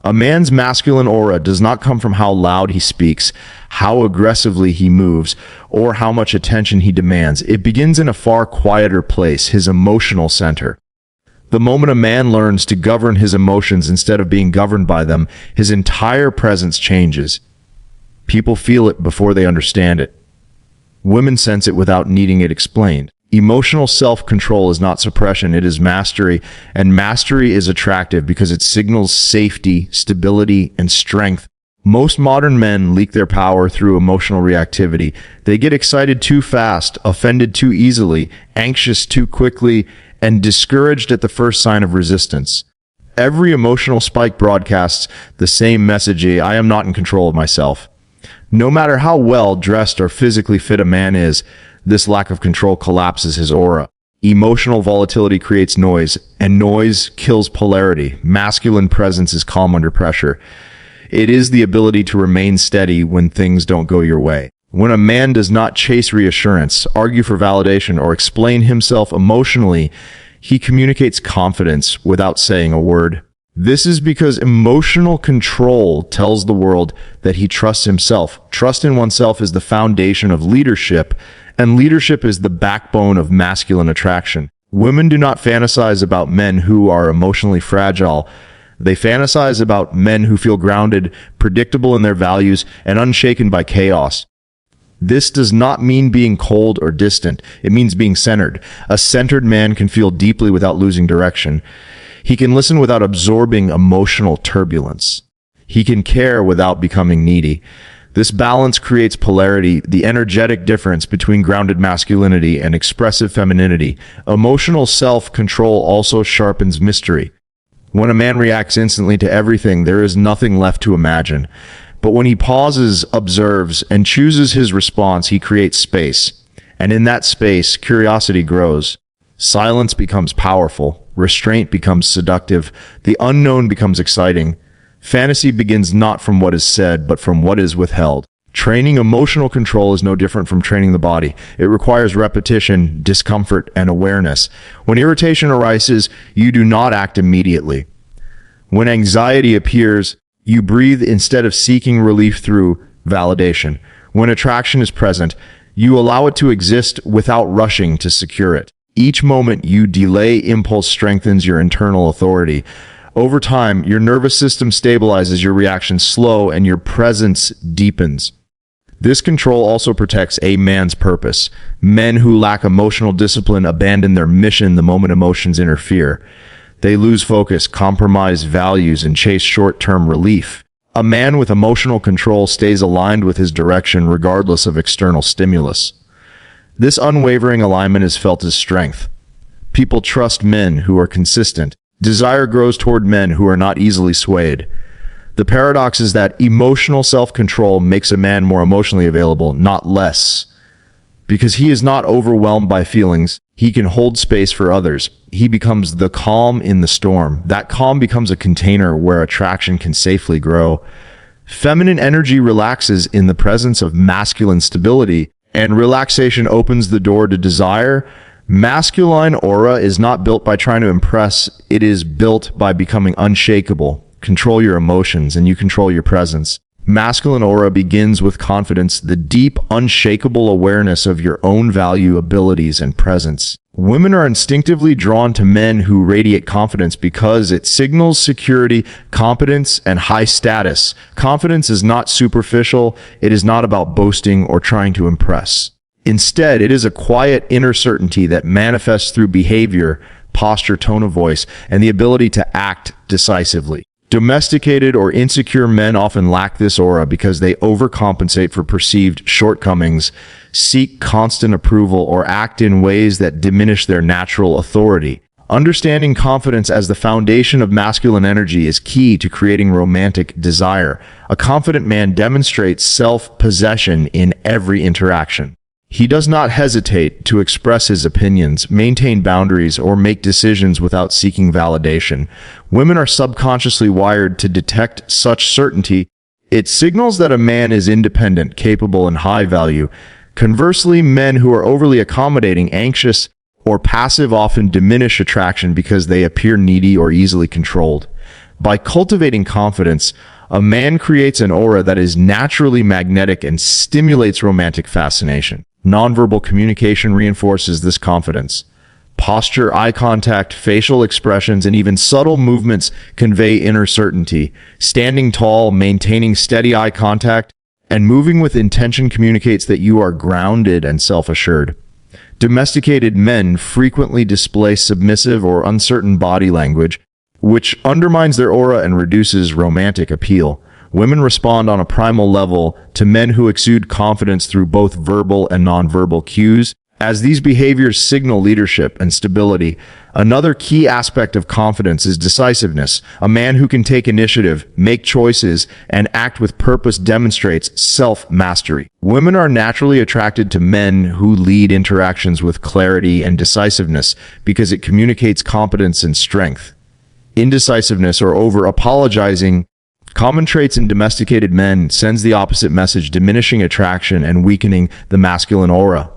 A man's masculine aura does not come from how loud he speaks, how aggressively he moves, or how much attention he demands. It begins in a far quieter place, his emotional center. The moment a man learns to govern his emotions instead of being governed by them, his entire presence changes. People feel it before they understand it. Women sense it without needing it explained. Emotional self-control is not suppression, it is mastery, and mastery is attractive because it signals safety, stability, and strength. Most modern men leak their power through emotional reactivity. They get excited too fast, offended too easily, anxious too quickly, and discouraged at the first sign of resistance. Every emotional spike broadcasts the same message: I am not in control of myself. No matter how well dressed or physically fit a man is, this lack of control collapses his aura. Emotional volatility creates noise, and noise kills polarity. Masculine presence is calm under pressure. It is the ability to remain steady when things don't go your way. When a man does not chase reassurance, argue for validation, or explain himself emotionally, he communicates confidence without saying a word. This is because emotional control tells the world that he trusts himself. Trust in oneself is the foundation of leadership, and leadership is the backbone of masculine attraction. Women do not fantasize about men who are emotionally fragile. They fantasize about men who feel grounded, predictable in their values, and unshaken by chaos. This does not mean being cold or distant. It means being centered. A centered man can feel deeply without losing direction. He can listen without absorbing emotional turbulence. He can care without becoming needy. This balance creates polarity, the energetic difference between grounded masculinity and expressive femininity. Emotional self-control also sharpens mystery. When a man reacts instantly to everything, there is nothing left to imagine. But when he pauses, observes, and chooses his response, he creates space. And in that space, curiosity grows. Silence becomes powerful. Restraint becomes seductive. The unknown becomes exciting. Fantasy begins not from what is said, but from what is withheld. Training emotional control is no different from training the body. It requires repetition, discomfort, and awareness. When irritation arises, you do not act immediately. When anxiety appears, you breathe instead of seeking relief through validation. When attraction is present, you allow it to exist without rushing to secure it. Each moment you delay impulse strengthens your internal authority. Over time, your nervous system stabilizes, your reactions slow, and your presence deepens. This control also protects a man's purpose. Men who lack emotional discipline abandon their mission the moment emotions interfere. They lose focus, compromise values, and chase short-term relief. A man with emotional control stays aligned with his direction regardless of external stimulus. This unwavering alignment is felt as strength. People trust men who are consistent. Desire grows toward men who are not easily swayed. The paradox is that emotional self-control makes a man more emotionally available, not less. Because he is not overwhelmed by feelings, he can hold space for others. He becomes the calm in the storm. That calm becomes a container where attraction can safely grow. Feminine energy relaxes in the presence of masculine stability, and relaxation opens the door to desire. Masculine aura is not built by trying to impress. It is built by becoming unshakable. Control your emotions and you control your presence. Masculine aura begins with confidence, the deep, unshakable awareness of your own value, abilities, and presence. Women are instinctively drawn to men who radiate confidence because it signals security, competence, and high status. Confidence is not superficial. It is not about boasting or trying to impress. Instead, it is a quiet inner certainty that manifests through behavior, posture, tone of voice, and the ability to act decisively. Domesticated or insecure men often lack this aura because they overcompensate for perceived shortcomings, seek constant approval, or act in ways that diminish their natural authority. Understanding confidence as the foundation of masculine energy is key to creating romantic desire. A confident man demonstrates self-possession in every interaction. He does not hesitate to express his opinions, maintain boundaries, or make decisions without seeking validation. Women are subconsciously wired to detect such certainty. It signals that a man is independent, capable, and high value. Conversely, men who are overly accommodating, anxious, or passive often diminish attraction because they appear needy or easily controlled. By cultivating confidence, a man creates an aura that is naturally magnetic and stimulates romantic fascination. Nonverbal communication reinforces this confidence. Posture, eye contact, facial expressions, and even subtle movements convey inner certainty. Standing tall, maintaining steady eye contact, and moving with intention communicates that you are grounded and self-assured. Domesticated men frequently display submissive or uncertain body language, which undermines their aura and reduces romantic appeal. Women respond on a primal level to men who exude confidence through both verbal and nonverbal cues, as these behaviors signal leadership and stability. Another key aspect of confidence is decisiveness. A man who can take initiative, make choices, and act with purpose demonstrates self-mastery. Women are naturally attracted to men who lead interactions with clarity and decisiveness because it communicates competence and strength. Indecisiveness or over-apologizing, common traits in domesticated men, sends the opposite message, diminishing attraction and weakening the masculine aura.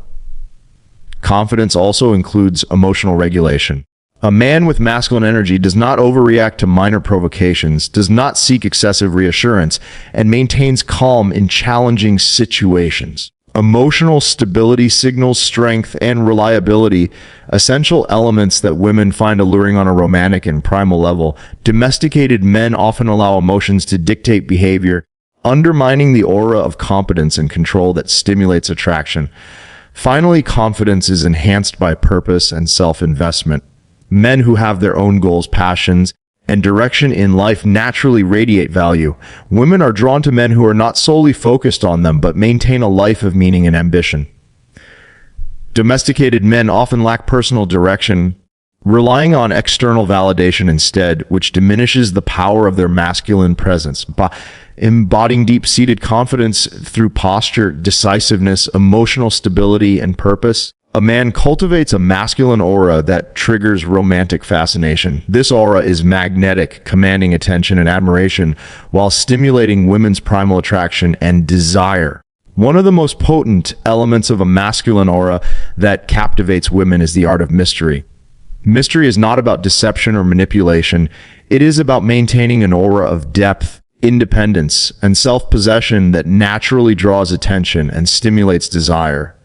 Confidence also includes emotional regulation. A man with masculine energy does not overreact to minor provocations, does not seek excessive reassurance, and maintains calm in challenging situations. Emotional stability signals strength and reliability, essential elements that women find alluring on a romantic and primal level. Domesticated men often allow emotions to dictate behavior, undermining the aura of competence and control that stimulates attraction. Finally, confidence is enhanced by purpose and self-investment. Men who have their own goals, passions, and direction in life naturally radiate value. Women are drawn to men who are not solely focused on them, but maintain a life of meaning and ambition. Domesticated men often lack personal direction, relying on external validation instead, which diminishes the power of their masculine presence. By embodying deep-seated confidence through posture, decisiveness, emotional stability, and purpose, a man cultivates a masculine aura that triggers romantic fascination. This aura is magnetic, commanding attention and admiration, while stimulating women's primal attraction and desire. One of the most potent elements of a masculine aura that captivates women is the art of mystery. Mystery is not about deception or manipulation. It is about maintaining an aura of depth, independence, and self-possession that naturally draws attention and stimulates desire.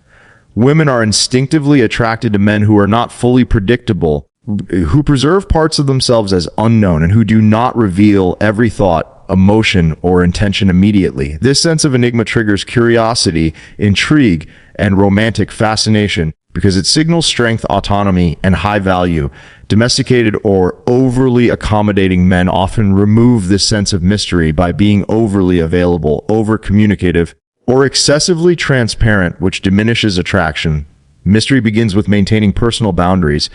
Women are instinctively attracted to men who are not fully predictable, who preserve parts of themselves as unknown, and who do not reveal every thought, emotion, or intention immediately. This sense of enigma triggers curiosity, intrigue, and romantic fascination because it signals strength, autonomy, and high value. Domesticated or overly accommodating men often remove this sense of mystery by being overly available, over-communicative, or excessively transparent, which diminishes attraction. Mystery begins with maintaining personal boundaries.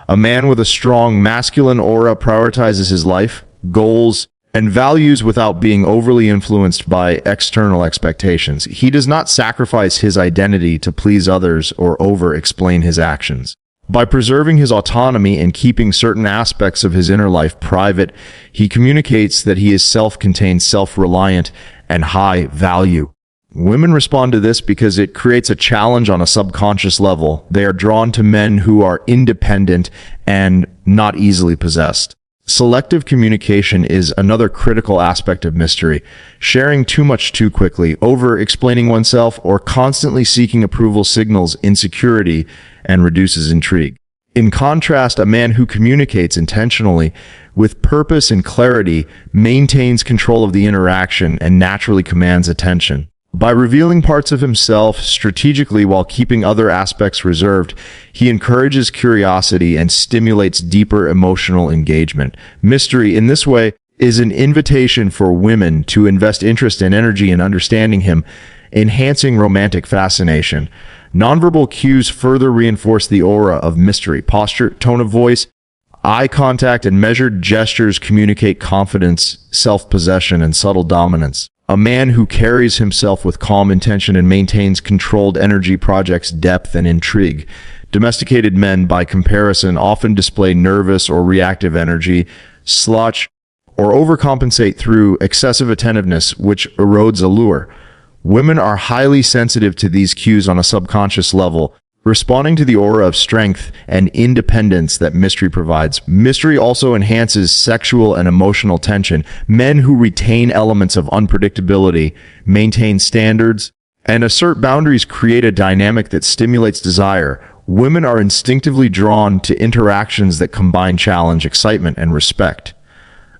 A man with a strong masculine aura prioritizes his life, goals, and values without being overly influenced by external expectations. He does not sacrifice his identity to please others or over-explain his actions. By preserving his autonomy and keeping certain aspects of his inner life private, he communicates that he is self-contained, self-reliant, and high value. Women respond to this because it creates a challenge on a subconscious level. They are drawn to men who are independent and not easily possessed. Selective communication is another critical aspect of mystery. Sharing too much too quickly, over-explaining oneself, or constantly seeking approval signals insecurity and reduces intrigue. In contrast, a man who communicates intentionally, with purpose and clarity, maintains control of the interaction and naturally commands attention. By revealing parts of himself strategically while keeping other aspects reserved, he encourages curiosity and stimulates deeper emotional engagement. Mystery, in this way, is an invitation for women to invest interest and energy in understanding him, enhancing romantic fascination. Nonverbal cues further reinforce the aura of mystery. Posture, tone of voice, eye contact, and measured gestures communicate confidence, self-possession, and subtle dominance. A man who carries himself with calm intention and maintains controlled energy projects depth and intrigue. Domesticated men, by comparison, often display nervous or reactive energy, slouch, or overcompensate through excessive attentiveness, which erodes allure. Women are highly sensitive to these cues on a subconscious level, responding to the aura of strength and independence that mystery provides. Mystery also enhances sexual and emotional tension. Men who retain elements of unpredictability, maintain standards, and assert boundaries create a dynamic that stimulates desire. Women are instinctively drawn to interactions that combine challenge, excitement, and respect.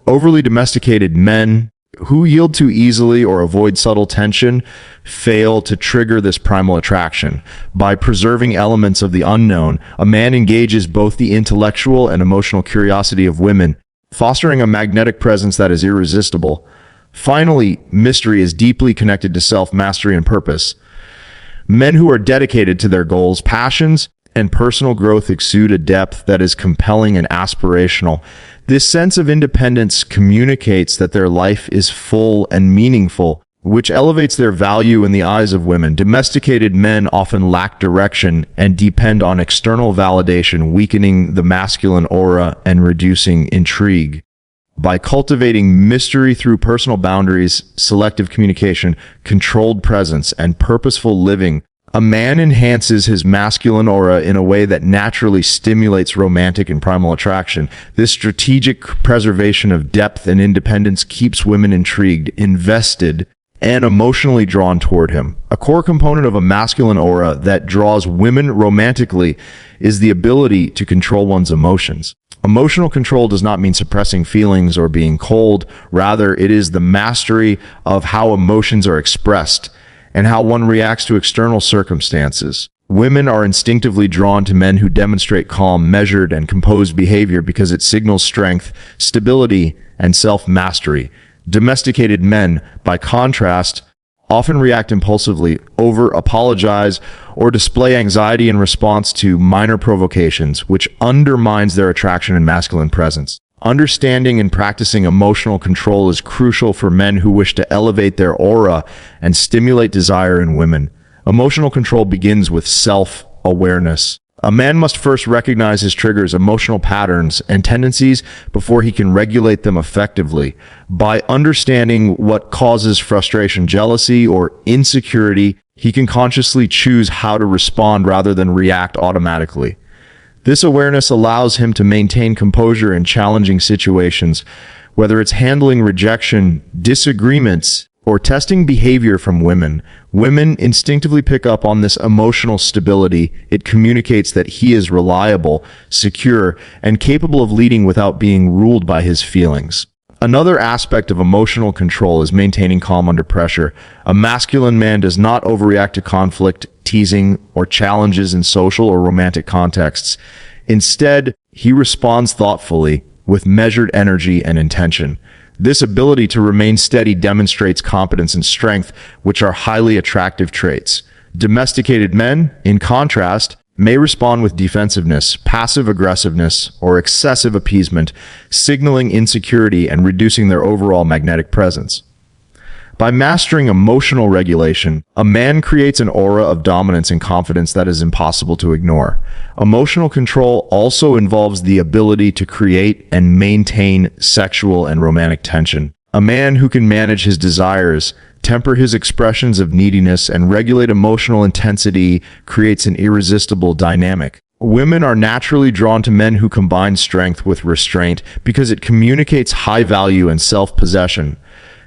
Overly domesticated men who yield too easily or avoid subtle tension fail to trigger this primal attraction. By preserving elements of the unknown, a man engages both the intellectual and emotional curiosity of women, fostering a magnetic presence that is irresistible. Finally, mystery is deeply connected to self-mastery and purpose. Men who are dedicated to their goals, passions, and personal growth exude a depth that is compelling and aspirational. This sense of independence communicates that their life is full and meaningful, which elevates their value in the eyes of women. Domesticated men often lack direction and depend on external validation, weakening the masculine aura and reducing intrigue. By cultivating mystery through personal boundaries, selective communication, controlled presence, and purposeful living, a man enhances his masculine aura in a way that naturally stimulates romantic and primal attraction. This strategic preservation of depth and independence keeps women intrigued, invested, and emotionally drawn toward him. A core component of a masculine aura that draws women romantically is the ability to control one's emotions. Emotional control does not mean suppressing feelings or being cold. Rather, it is the mastery of how emotions are expressed and how one reacts to external circumstances. Women are instinctively drawn to men who demonstrate calm, measured, and composed behavior because it signals strength, stability, and self-mastery. Domesticated men, by contrast, often react impulsively, over-apologize, or display anxiety in response to minor provocations, which undermines their attraction and masculine presence. Understanding and practicing emotional control is crucial for men who wish to elevate their aura and stimulate desire in women. Emotional control begins with self-awareness. A man must first recognize his triggers, emotional patterns, and tendencies before he can regulate them effectively. By understanding what causes frustration, jealousy, or insecurity, he can consciously choose how to respond rather than react automatically. This awareness allows him to maintain composure in challenging situations, whether it's handling rejection, disagreements, or testing behavior from women. Women instinctively pick up on this emotional stability. It communicates that he is reliable, secure, and capable of leading without being ruled by his feelings. Another aspect of emotional control is maintaining calm under pressure. A masculine man does not overreact to conflict, teasing, or challenges in social or romantic contexts. Instead, he responds thoughtfully, with measured energy and intention. This ability to remain steady demonstrates competence and strength, which are highly attractive traits. Domesticated men, in contrast, may respond with defensiveness, passive aggressiveness, or excessive appeasement, signaling insecurity and reducing their overall magnetic presence. By mastering emotional regulation, a man creates an aura of dominance and confidence that is impossible to ignore. Emotional control also involves the ability to create and maintain sexual and romantic tension. A man who can manage his desires, temper his expressions of neediness, and regulate emotional intensity creates an irresistible dynamic. Women are naturally drawn to men who combine strength with restraint because it communicates high value and self-possession.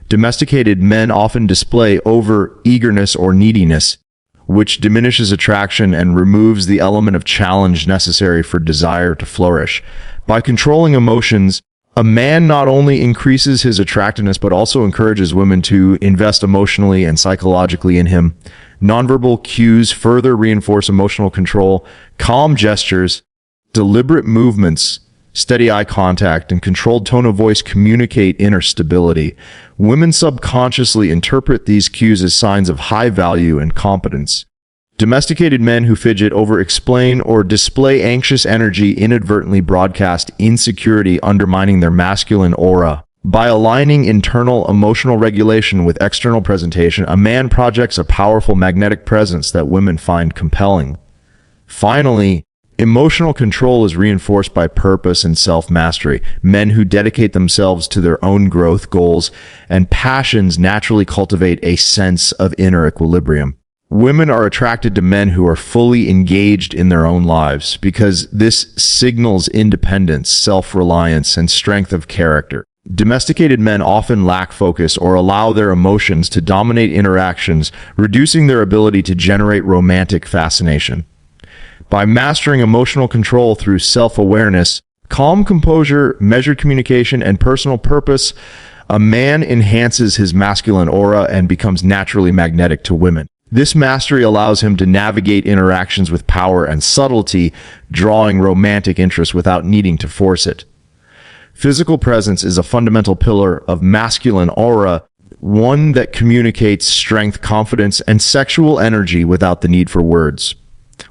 Domesticated men often display over-eagerness or neediness, which diminishes attraction and removes the element of challenge necessary for desire to flourish. By controlling emotions, a man not only increases his attractiveness but also encourages women to invest emotionally and psychologically in him. Nonverbal cues further reinforce emotional control. Calm gestures, deliberate movements, steady eye contact, and controlled tone of voice communicate inner stability. Women subconsciously interpret these cues as signs of high value and competence. Domesticated men who fidget, over-explain, or display anxious energy inadvertently broadcast insecurity, undermining their masculine aura. By aligning internal emotional regulation with external presentation, a man projects a powerful magnetic presence that women find compelling. Finally, emotional control is reinforced by purpose and self-mastery. Men who dedicate themselves to their own growth, goals, and passions naturally cultivate a sense of inner equilibrium. Women are attracted to men who are fully engaged in their own lives because this signals independence, self-reliance, and strength of character. Domesticated men often lack focus or allow their emotions to dominate interactions, reducing their ability to generate romantic fascination. By mastering emotional control through self-awareness, calm composure, measured communication, and personal purpose, a man enhances his masculine aura and becomes naturally magnetic to women. This mastery allows him to navigate interactions with power and subtlety, drawing romantic interest without needing to force it. Physical presence is a fundamental pillar of masculine aura, one that communicates strength, confidence, and sexual energy without the need for words.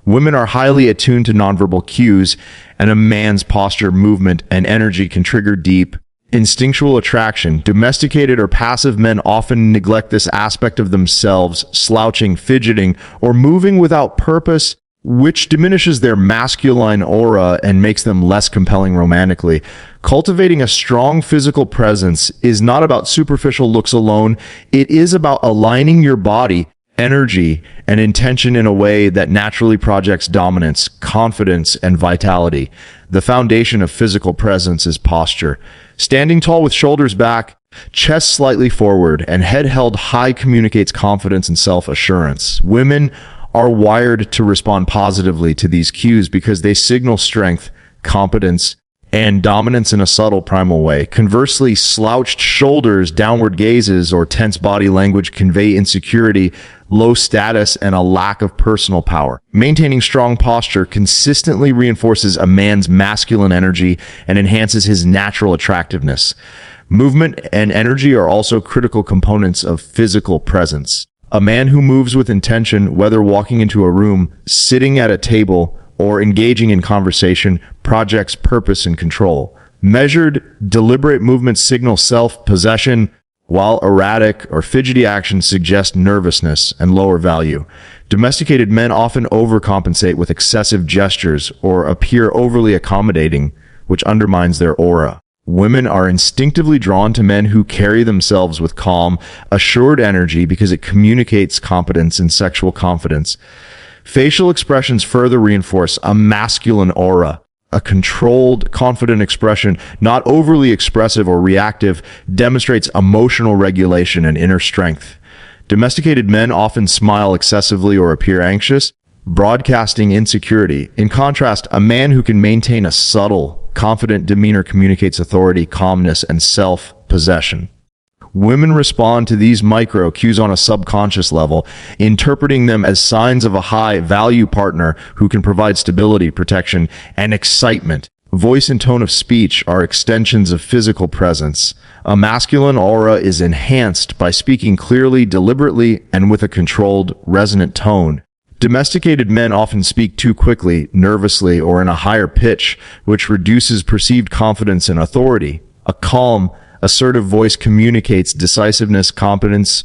Women are highly attuned to nonverbal cues, and a man's posture, movement, and energy can trigger deep, instinctual attraction. Domesticated or passive men often neglect this aspect of themselves, slouching, fidgeting, or moving without purpose, which diminishes their masculine aura and makes them less compelling romantically. Cultivating a strong physical presence is not about superficial looks alone. It is about aligning your body, energy, and intention in a way that naturally projects dominance, confidence, and vitality. The foundation of physical presence is posture. Standing tall with shoulders back, chest slightly forward, and head held high communicates confidence and self-assurance. Women are wired to respond positively to these cues because they signal strength, competence, and dominance in a subtle, primal way. Conversely, slouched shoulders, downward gazes, or tense body language convey insecurity, low status, and a lack of personal power. Maintaining strong posture consistently reinforces a man's masculine energy and enhances his natural attractiveness. Movement and energy are also critical components of physical presence. A man who moves with intention, whether walking into a room, sitting at a table, or engaging in conversation, projects purpose and control. Measured, deliberate movements signal self-possession, while erratic or fidgety actions suggest nervousness and lower value. Domesticated men often overcompensate with excessive gestures or appear overly accommodating, which undermines their aura. Women are instinctively drawn to men who carry themselves with calm, assured energy because it communicates competence and sexual confidence. Facial expressions further reinforce a masculine aura. A controlled, confident expression, not overly expressive or reactive, demonstrates emotional regulation and inner strength. Domesticated men often smile excessively or appear anxious, broadcasting insecurity. In contrast, a man who can maintain a subtle, confident demeanor communicates authority, calmness, and self-possession. Women respond to these micro cues on a subconscious level, interpreting them as signs of a high-value partner who can provide stability, protection, and excitement. Voice and tone of speech are extensions of physical presence. A masculine aura is enhanced by speaking clearly, deliberately, and with a controlled, resonant tone. Domesticated men often speak too quickly, nervously, or in a higher pitch, which reduces perceived confidence and authority. A calm, assertive voice communicates decisiveness, competence,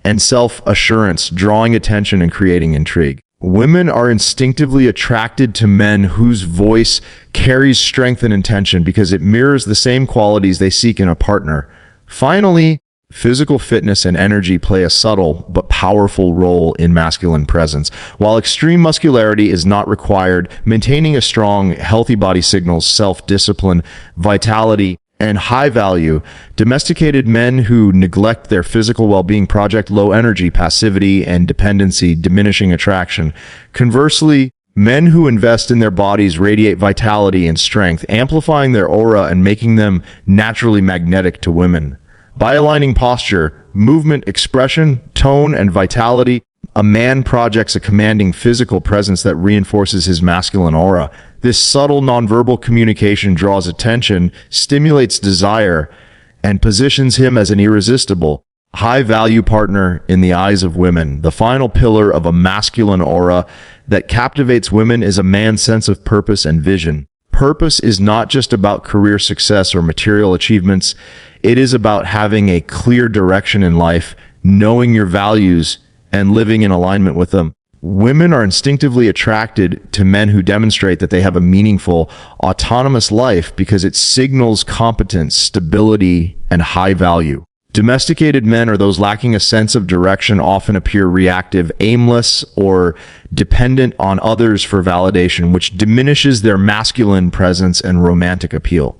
and self-assurance, drawing attention and creating intrigue. Women are instinctively attracted to men whose voice carries strength and intention because it mirrors the same qualities they seek in a partner. Finally, physical fitness and energy play a subtle but powerful role in masculine presence. While extreme muscularity is not required, maintaining a strong, healthy body signals self-discipline, vitality, and high value. Domesticated men who neglect their physical well-being project low energy, passivity, and dependency, diminishing attraction. Conversely, men who invest in their bodies radiate vitality and strength, amplifying their aura and making them naturally magnetic to women. By aligning posture, movement, expression, tone, and vitality, a man projects a commanding physical presence that reinforces his masculine aura. This subtle nonverbal communication draws attention, stimulates desire, and positions him as an irresistible, high-value partner in the eyes of women. The final pillar of a masculine aura that captivates women is a man's sense of purpose and vision. Purpose is not just about career success or material achievements. It is about having a clear direction in life, knowing your values, and living in alignment with them. Women are instinctively attracted to men who demonstrate that they have a meaningful, autonomous life because it signals competence, stability, and high value. Domesticated men, or those lacking a sense of direction, often appear reactive, aimless, or dependent on others for validation, which diminishes their masculine presence and romantic appeal.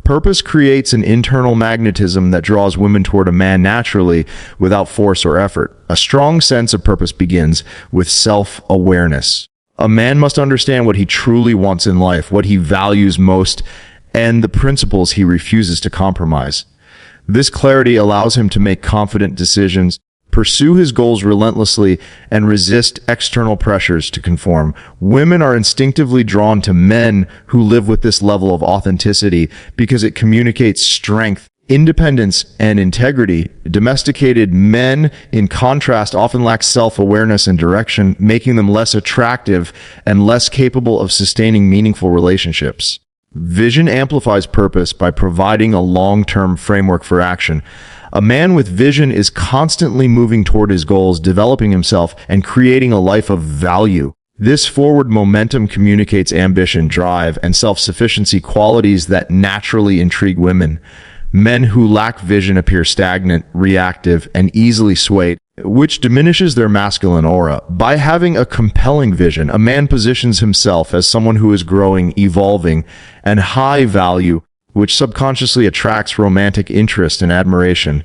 Purpose creates an internal magnetism that draws women toward a man naturally, without force or effort. A strong sense of purpose begins with self-awareness. A man must understand what he truly wants in life, what he values most, and the principles he refuses to compromise. This clarity allows him to make confident decisions, pursue his goals relentlessly, and resist external pressures to conform. Women are instinctively drawn to men who live with this level of authenticity because it communicates strength, independence, and integrity. Domesticated men, in contrast, often lack self-awareness and direction, making them less attractive and less capable of sustaining meaningful relationships. Vision amplifies purpose by providing a long-term framework for action. A man with vision is constantly moving toward his goals, developing himself, and creating a life of value. This forward momentum communicates ambition, drive, and self-sufficiency, qualities that naturally intrigue women. Men who lack vision appear stagnant, reactive, and easily swayed, which diminishes their masculine aura. By having a compelling vision, a man positions himself as someone who is growing, evolving, and high value, which subconsciously attracts romantic interest and admiration.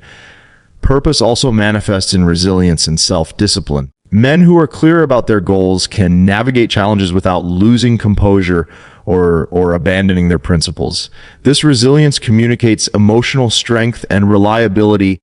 Purpose also manifests in resilience and self-discipline. Men who are clear about their goals can navigate challenges without losing composure or abandoning their principles. This resilience communicates emotional strength and reliability,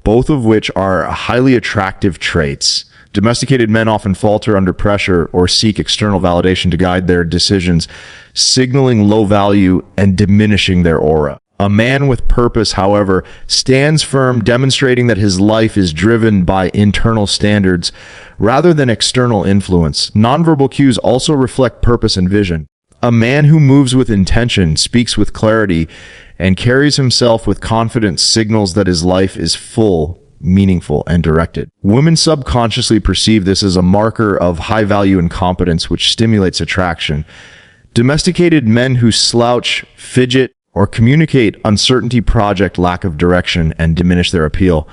both of which are highly attractive traits. Domesticated men often falter under pressure or seek external validation to guide their decisions, signaling low value and diminishing their aura. A man with purpose, however, stands firm, demonstrating that his life is driven by internal standards rather than external influence. Nonverbal cues also reflect purpose and vision. A man who moves with intention, speaks with clarity, and carries himself with confidence signals that his life is full, meaningful, and directed. Women subconsciously perceive this as a marker of high value and competence, which stimulates attraction. Domesticated men who slouch, fidget, or communicate uncertainty project lack of direction and diminish their appeal.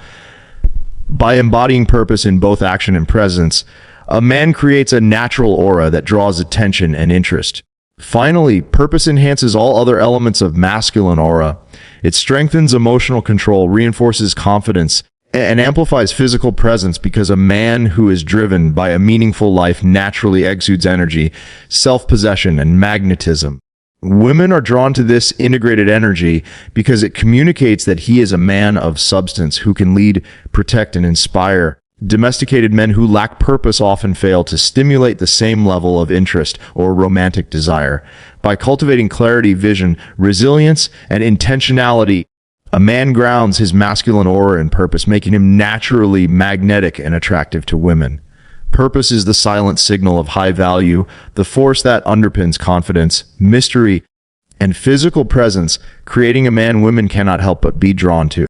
By embodying purpose in both action and presence, a man creates a natural aura that draws attention and interest. Finally, purpose enhances all other elements of masculine aura. It strengthens emotional control, reinforces confidence, and amplifies physical presence because a man who is driven by a meaningful life naturally exudes energy, self-possession, and magnetism. Women are drawn to this integrated energy because it communicates that he is a man of substance who can lead, protect, and inspire. Domesticated men who lack purpose often fail to stimulate the same level of interest or romantic desire. By cultivating clarity, vision, resilience, and intentionality, a man grounds his masculine aura in purpose, making him naturally magnetic and attractive to women. Purpose is the silent signal of high value, the force that underpins confidence, mystery, and physical presence, creating a man women cannot help but be drawn to.